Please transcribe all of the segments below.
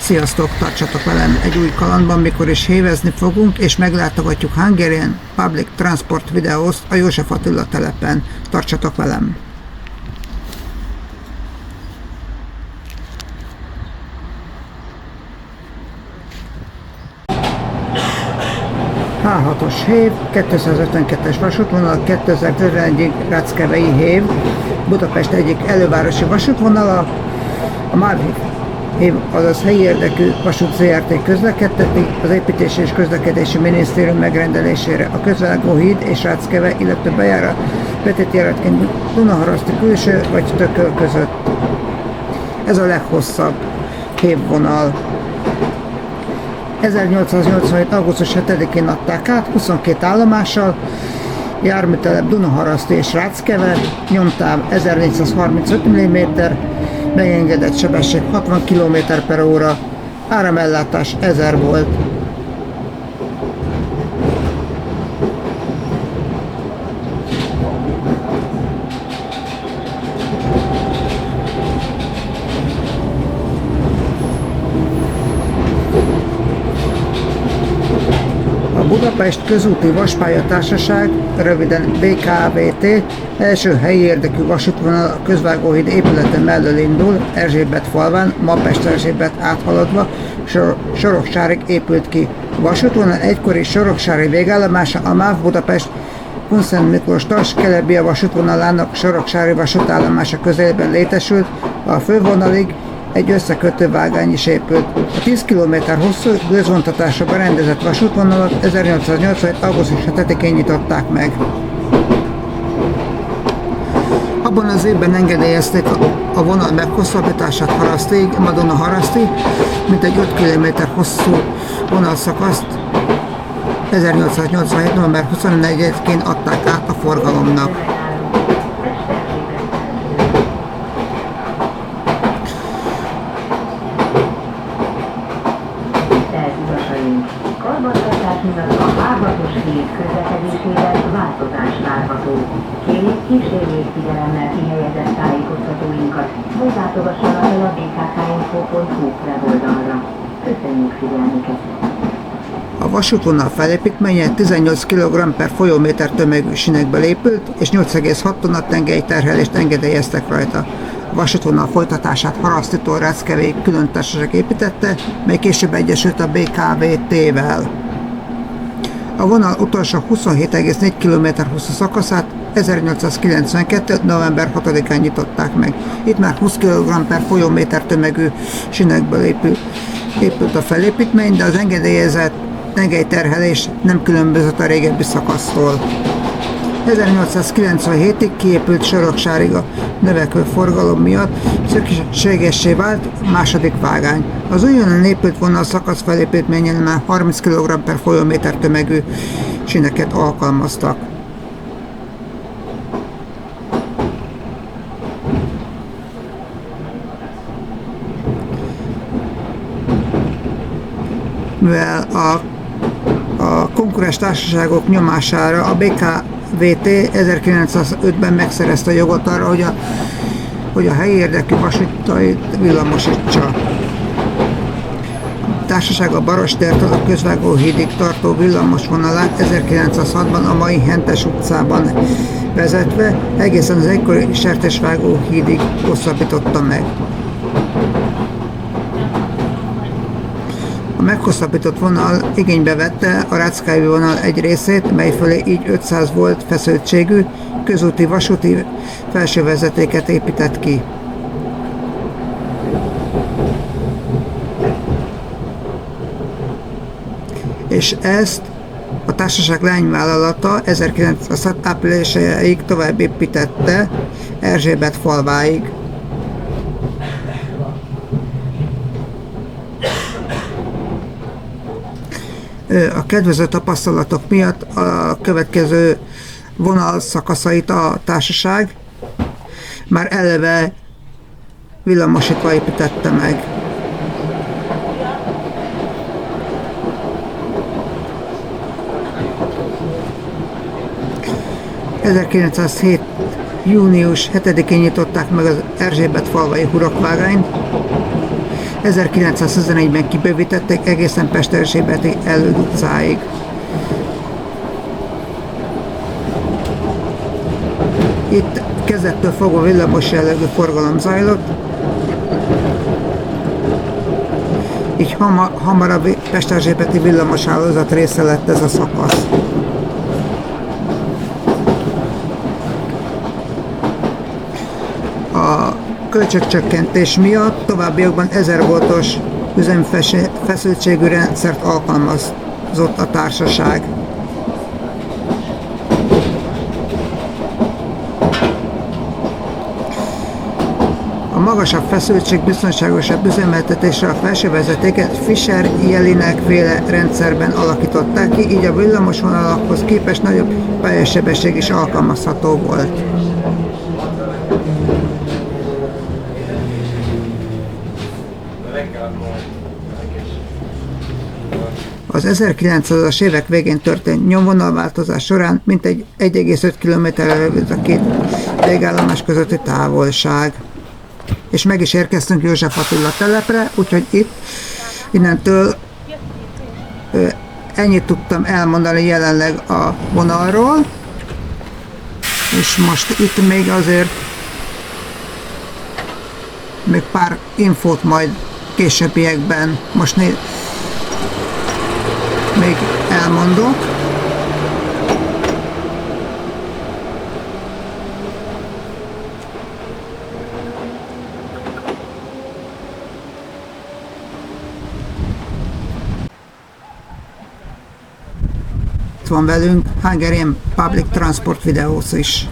Sziasztok, tartsatok velem egy új kalandban, mikor is hévezni fogunk, és meglátogatjuk Hungarian Public Transport Videózt a József Attila telepen. Tartsatok velem! H6-os hév, 252-es vasútvonal, 2011-ig Ráckevei hév, Budapest egyik elővárosi vasútvonala, a MÁV hév, azaz helyi érdekű vasút ZRT közlekedteti, az Építési és Közlekedési Minisztérium megrendelésére a Közvágó híd és Ráckeve, illetve bejárat betétjáratként Dunaharaszti külső vagy Tököl között. Ez a leghosszabb hévvonal. 1887. augusztus 7-én adták át 22 állomással, járműtelep Dunaharaszti és Ráckeve, nyomtáv 1435 mm, megengedett sebesség 60 km/h, áramellátás 1000 volt. Budapest Közúti Vaspályatársaság, röviden BKVT, első helyi érdekű vasútvonal a Közvágóhíd épülete mellől indul, Erzsébetfalván, ma Pest Erzsébet áthaladva, Soroksárig épült ki. A vasútvonal egykori soroksári végállomása a MÁV Budapest Kunszent Miklós Tarts-Kelebia vasútvonalának soroksári vasútállomása közelében létesült, a fővonalig egy összekötő vágány is épült. A 10 km hosszú gőzvontatásra berendezett vasútvonalat 1887. augusztus 7-én nyitották meg. Abban az évben engedélyezték a vonal meghosszabbítását Harasztig, Madonna-Harasztig, mint egy 5 km hosszú vonalszakaszt 1887. november 24-én adták át a forgalomnak. A H6-os híd közlekedésében változás várható. Kérjük, kísérjék figyelemmel kihelyezett tájékoztatóinkat, vagy látogassanak el a bkkinfo.hu weboldalra. Köszönjük figyelmüket! A vasútvonal felépítménye 18 kg/folyóméter tömegű sinekből épült, és 8,6 tonna tengelyterhelést engedélyeztek rajta. A vasútvonal folytatását Harasztitól Ráckevéig külön társaság építette, mely később egyesült a BKVT-vel. A vonal utolsó 27,4 km hosszú szakaszát 1892. november 6-án nyitották meg. Itt már 20 kg/folyóméter tömegű sinekből épült a felépítmény, de az engedélyezett tengelyterhelés nem különbözött a régebbi szakasztól. 1897-ig kiépült Soroksárig a növekvő forgalom miatt szükségessé vált a második vágány. Az újonnan épült vonal szakasz felépítményen már 30 kg/folyóméter tömegű sineket alkalmaztak. Mivel a konkurens társaságok nyomására a BKVT 1905-ben megszerezte a jogot arra, hogy a helyi érdekű vasútait villamosítsa. A társaság a Barostértől a Közvágóhídig tartó villamosvonalát 1906-ban a mai Hentes utcában vezetve egészen az egykori Sertésvágó hídig hosszabbította meg. A meghosszabbított vonal igénybe vette a Ráckevei vonal egy részét, mely fölé így 500 volt feszültségű közúti vasúti felsővezetéket épített ki. És ezt a társaság leányvállalata 1906 áprilisáig tovább építette Erzsébetfalváig. A kedvező tapasztalatok miatt a következő vonal szakaszait a társaság már eleve villamosítva építette meg. ...1907. június 7-én nyitották meg az Erzsébetfalvai hurokvágányt, 1911-ben kibővítették egészen Pesterzsébeti Előd utcáig. Itt kezdettől fogva villamos jellegű forgalom zajlott, így hamarabb Pesterzsébeti villamoshálózat része lett ez a szakasz. A költségcsökkentés miatt továbbiakban 1000 voltos üzemfeszültségű rendszert alkalmazott a társaság. A magasabb feszültség biztonságosabb üzemeltetésre a felső vezetéket Fischer-Jelinek féle rendszerben alakították ki, így a villamosvonalakhoz képest nagyobb pályasebesség is alkalmazható volt. Az 1900-as évek végén történt nyomvonalváltozás során mintegy 1,5 km-re rövid a két végállomás közötti távolság. És meg is érkeztünk József Attila telepre, úgyhogy innentől ennyit tudtam elmondani jelenleg a vonalról, és most itt még azért még pár infót majd későbbiekben most még elmondok. Itt van velünk Hungarian Public Transport Videos is.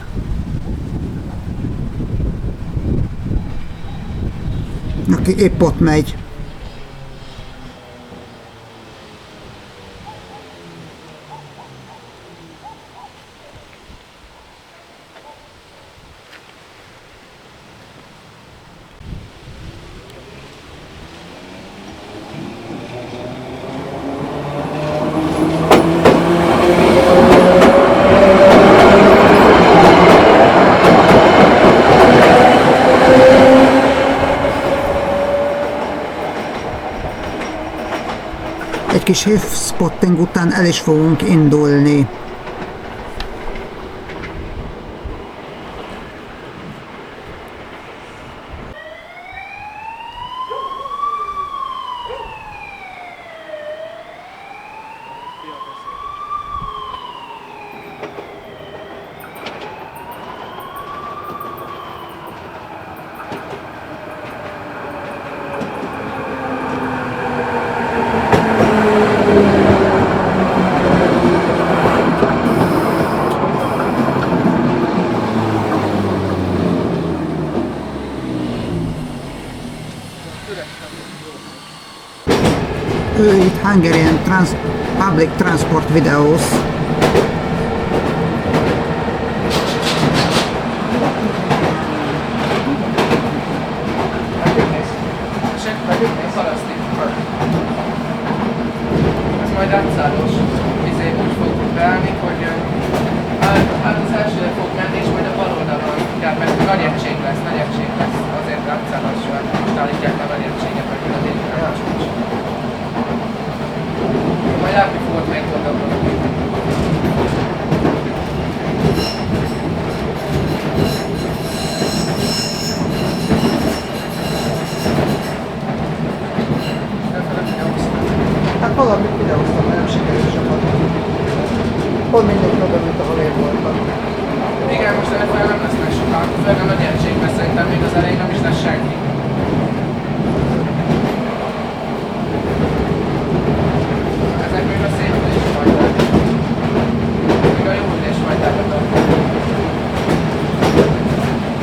Aki épp ott megy. Egy kis spotting után el is fogunk indulni. Ő itt Hungarian Public Transport Videos. Ez majd átszállós. Úgy fogunk beállni, hogy hát az elsőre fog menni, és majd a bal oldalon kell, mert nagy egység lesz, azért átszállásra most állítják a nagy egységet, hogy a délután csúcs. Majd látni fogod, melyik oldalon. Hát valamit videóztam, mert nem sikerült sokat. Pont mindegy oda, mint ahol én voltam. Igen, most ennek nem lesznek sokan, főleg a nagy egységben szerintem még az elején nem is lesz senki. Ezek még a szép ülés majd el. Még a jó ülés majd eladom.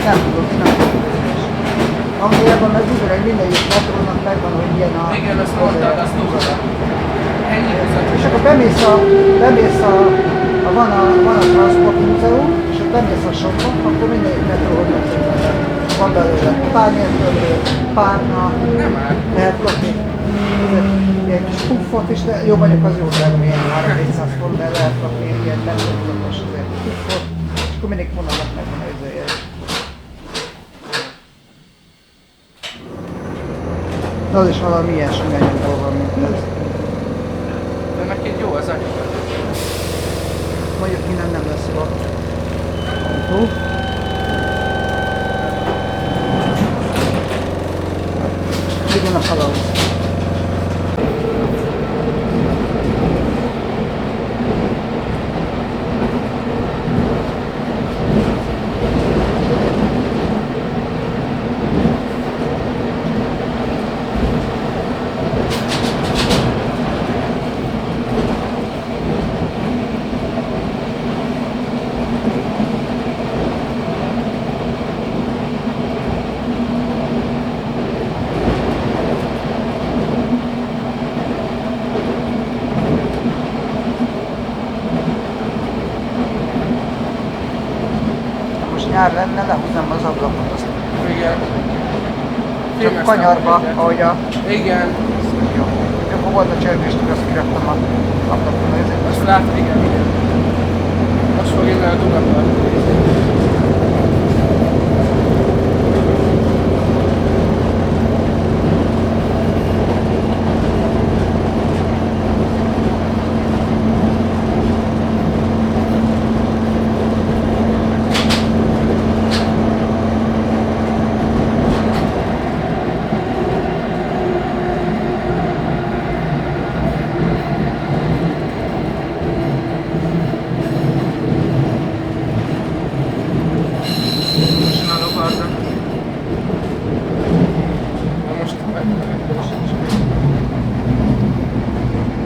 Nem tudok, nem tudok. Angliában meg úgy, hogy mindegyik metrónak megvan, hogy ilyen a... Igen, azt mondtad, azt tudod. Ennyi között. És akkor van a Transport Múzeum, és akkor bemész a shopba, akkor mindegyik metróhoz megszületett. Van belőle tányértörlő, párna, Nem áll. lehet lopni ilyen kis puffot is, de jó vagyok, az jó drága, ilyen 300-400 font, de lehet lopni ilyen metrózatos azért puffot, és akkor mindig vonalat megvan az izőjel. De az is valami ilyesmi anyagból van, mint ez. De neki jó az anyag. Mondjuk innen nem lesz jó. Autó. Igen, a kalauz. Most nyár lenne, lehúznám az ablakot, azt Igen. csak kanyarba, ahogy a... Igen. Jó. Akkor volt a csörgést, azt kiraktam a ablakon, ezért Most látod, igen. Most fog innen a Dunapart.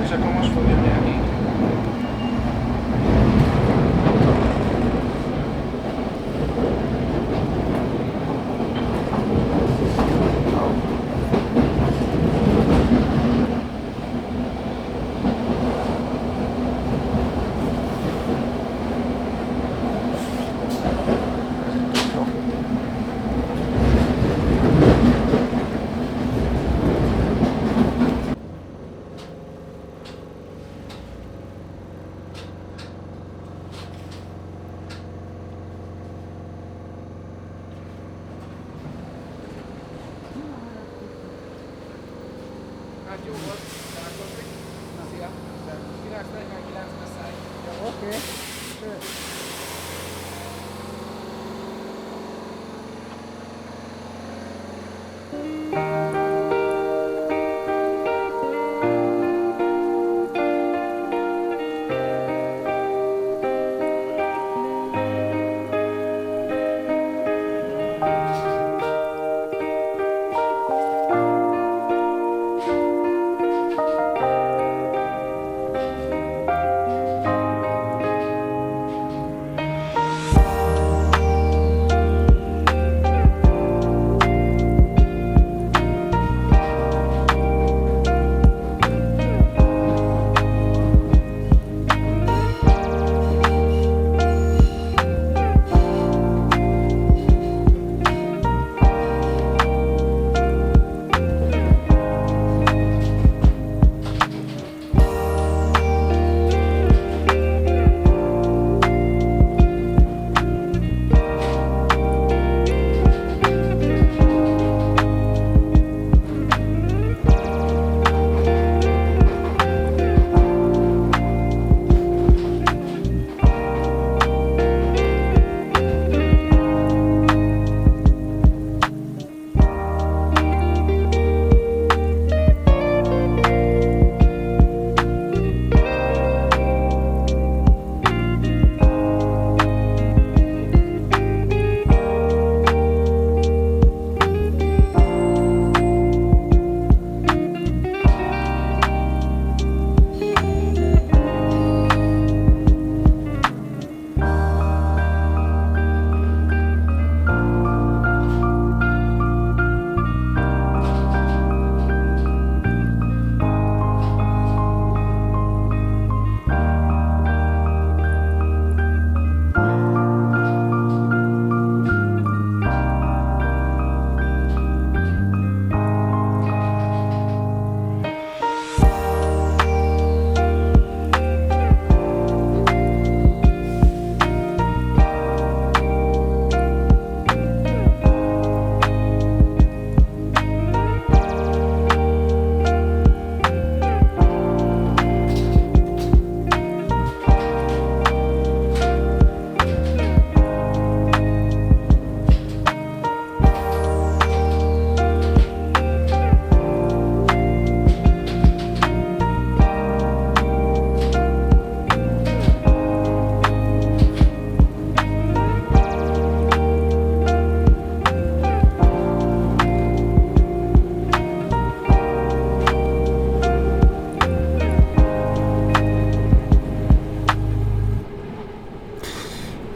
És akkor most fog jönni el így. Hát jó volt, találkozik. Szia! 9:49-ben szállj. Oké.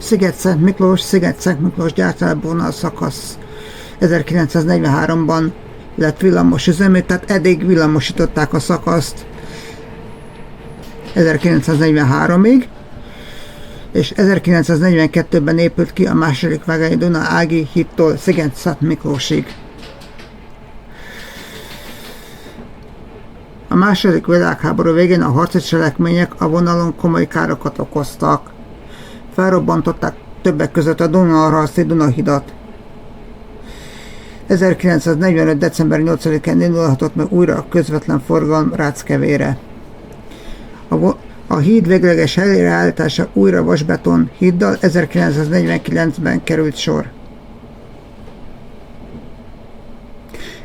Sziget-Szent Miklós gyártásvonal szakasz 1943-ban lett villamos üzemű, tehát eddig villamosították a szakaszt 1943-ig, és 1942-ben épült ki a második vágányi Duna-Ági hídtól Sziget-Szent Miklósig. A második világháború végén a harci cselekmények a vonalon komoly károkat okoztak. Felrobbantották többek között a Dunaharaszti Dunahidat. 1945. december 8-án indulhatott meg újra a közvetlen forgalom Ráckevére. A híd végleges helyreállítása újra vasbeton híddal 1949-ben került sor.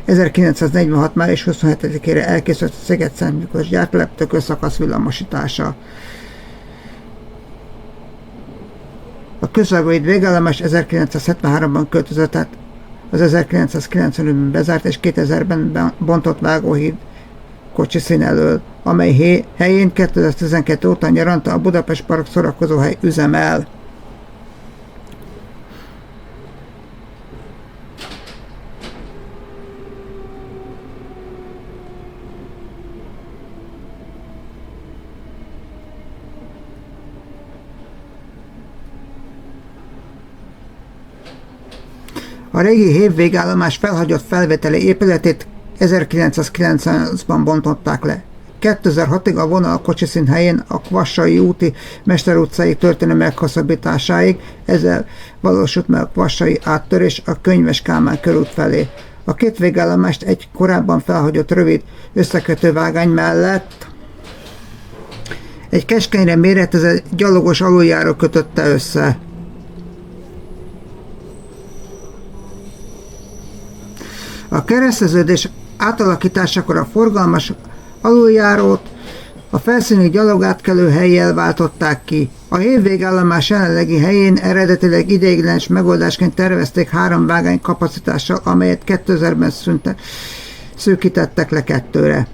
1946. május 27-ére elkészült a Sziget-Szent Miklós gyártelep tökölszakasz villamosítása. A közvágóhíd végállomás 1973-ban költözött át az 1995-ben bezárt és 2000-ben bontott vágóhíd kocsiszín elől, amely helyén 2012 óta nyaranta a Budapest Park szórakozóhely üzemel. A régi hév végállomás felhagyott felvételi épületét 1990-ban bontották le. 2006-ig a vonal kocsiszín helyén a Kvassai úti Mester utcáig történő meghosszabbításáig, ezzel valósult meg a kvassai áttörés a Könyves Kálmán körút felé. A két végállomást egy korábban felhagyott rövid összekötővágány mellett egy keskenyre méretezett gyalogos aluljáró kötötte össze. A kereszteződés átalakításakor a forgalmas aluljárót a felszíni gyalogátkelő hellyel váltották ki. A hév végállomás jelenlegi helyén eredetileg ideiglenes megoldásként tervezték 3 vágány kapacitással, amelyet 2000-ben szűkítettek le 2-re.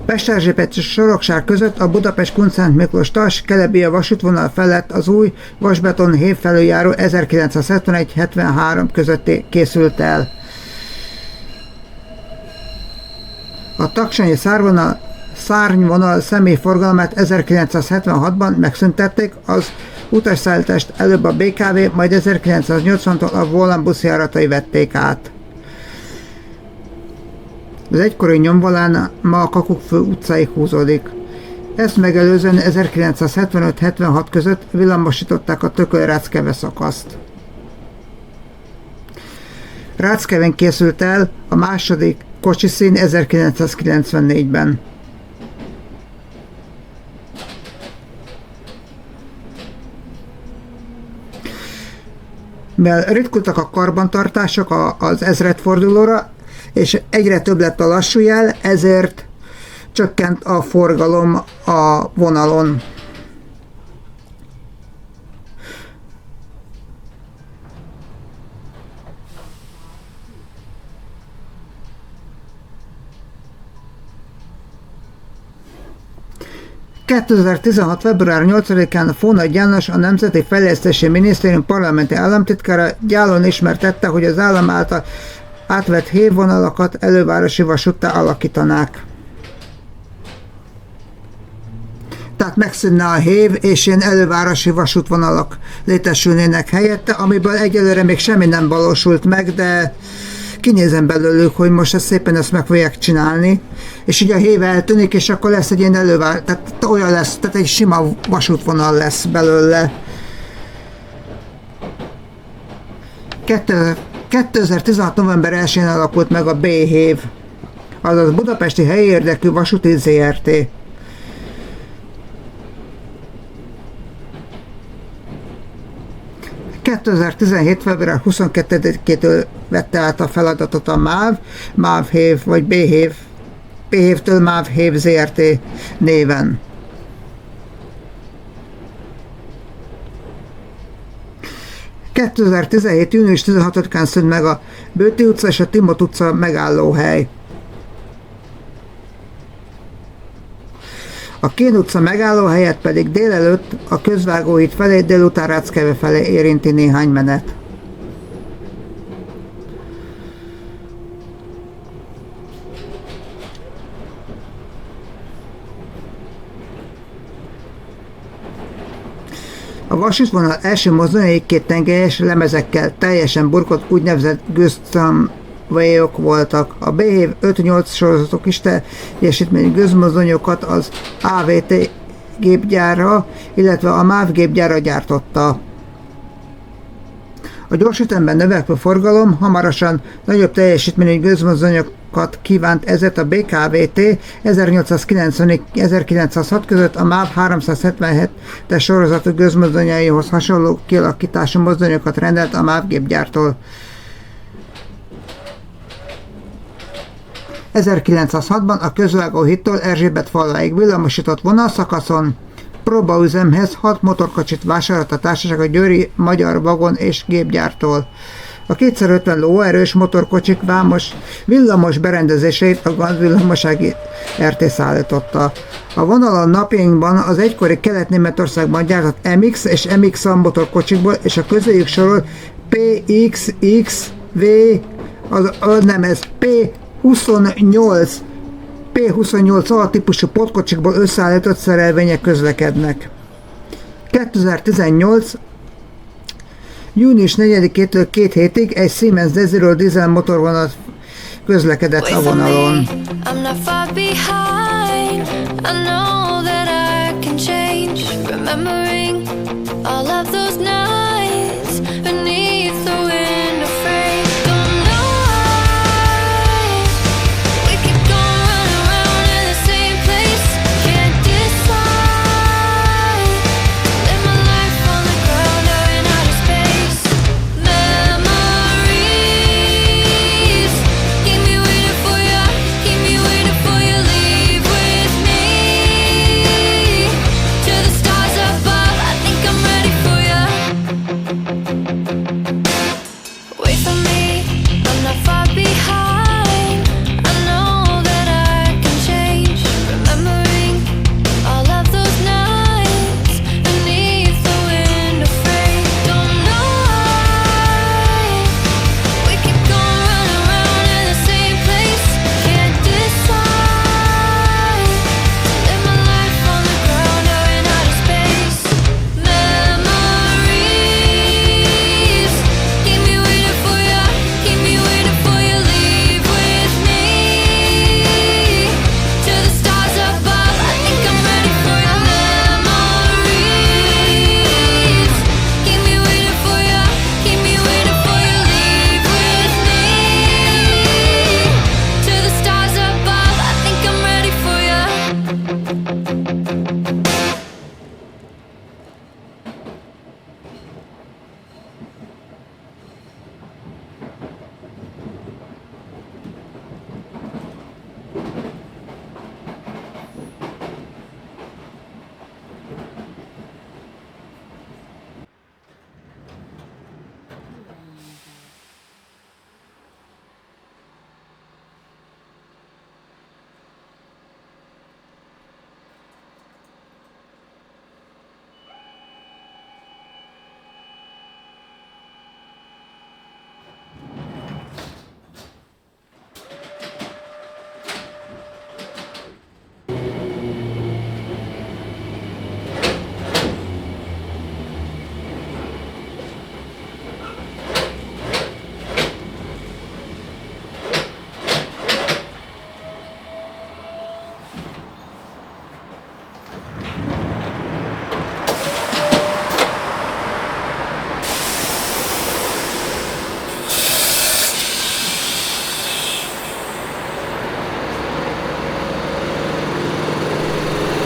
Pesterzsébet és Sorokság között a Budapest-Kunszent Miklós-Tass Kelebia vasútvonal felett az új vasbeton hév felüljáró 1971-73 között készült el. A taksányi szárnyvonal személyforgalmát 1976-ban megszüntették, az utasszállítást előbb a BKV, majd 1980-tól a Volánbusz járatai vették át. Az egykori nyomvonal ma a Kakukfő utcáig húzódik. Ezt megelőzően 1975-76 között villamosították a Tököl-Ráckeve szakaszt. Ráckevén készült el a második kocsiszín 1994-ben. Mivel ritkultak a karbantartások az ezredfordulóra, és egyre több lett a lassú jel, ezért csökkent a forgalom a vonalon. ...2016. február 8-án a Fónagy János, a Nemzeti Fejlesztési Minisztérium parlamenti államtitkára gyálon ismertette, hogy az állam által átvett hévvonalakat elővárosi vasúttá alakítanák. Tehát megszűnne a hév, és ilyen elővárosi vasútvonalak létesülnének helyette, amiből egyelőre még semmi nem valósult meg, de kinézem belőlük, hogy most szépen ezt meg fogják csinálni, és így a hév eltűnik, és akkor lesz egy ilyen tehát olyan lesz, tehát egy sima vasútvonal lesz belőle. 2016. november 1-én alakult meg a B-hév, azaz Budapesti Helyi Érdekű Vasúti Zrt. ...2017. február 22-től vette át a feladatot a MÁV-hév vagy B-hév, B-hévtől MÁV-hév Zrt. Néven. ...2017. június 16-án szűnt meg a Bőti utca és a Timot utca megállóhely. A Kén utca megálló helyett pedig délelőtt a Közvágóhíd felé, délután Ráckeve felé érinti néhány menet. A vasútvonal első mozdonyai két tengelyes lemezekkel teljesen burkolt úgynevezett gőztramvajok voltak. A BH 5-8 sorozatok is teljesítményű gőzmozdonyokat az AVT gépgyára, illetve a MÁV gépgyára gyártotta. A gyorsütemben növekvő forgalom hamarosan nagyobb teljesítményű gőzmozdonyokat kívánt, ezért a BKVT 1890-1906 között a MÁV 377-es sorozatú gőzmozdonyaihoz hasonló kialakítású mozdonyokat rendelt a MÁV gépgyártól. 1906-ban a Közvágóhídtól Erzsébetfalváig villamosított vonalszakaszon próbaüzemhez 6 motorkocsit vásárolt a társaság a Győri Magyar Vagon és Gépgyártól. A 250 lóerős motorkocsik villamos berendezéseit a Ganz villamosági RT szállította. A vonalon napjainkban az egykori Kelet-Németországban gyártott MX és MX-1 motorkocsikból és a közéjük sorolt PXXV, P28 altípusú pótkocsikból összeállított szerelvények közlekednek. 2018. június 4-től 2 hétig egy Siemens Desiro dízel motorvonat közlekedett a vonalon.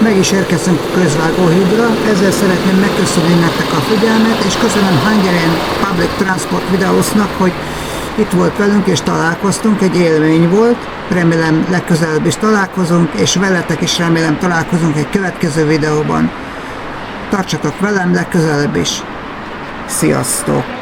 Meg is érkeztünk a Közvágóhídra, ezzel szeretném megköszönni nektek a figyelmet, és köszönöm Hungarian Public Transport Videosnak, hogy itt volt velünk és találkoztunk, egy élmény volt, remélem legközelebb is találkozunk, és veletek is remélem találkozunk egy következő videóban. Tartsatok velem legközelebb is! Sziasztok!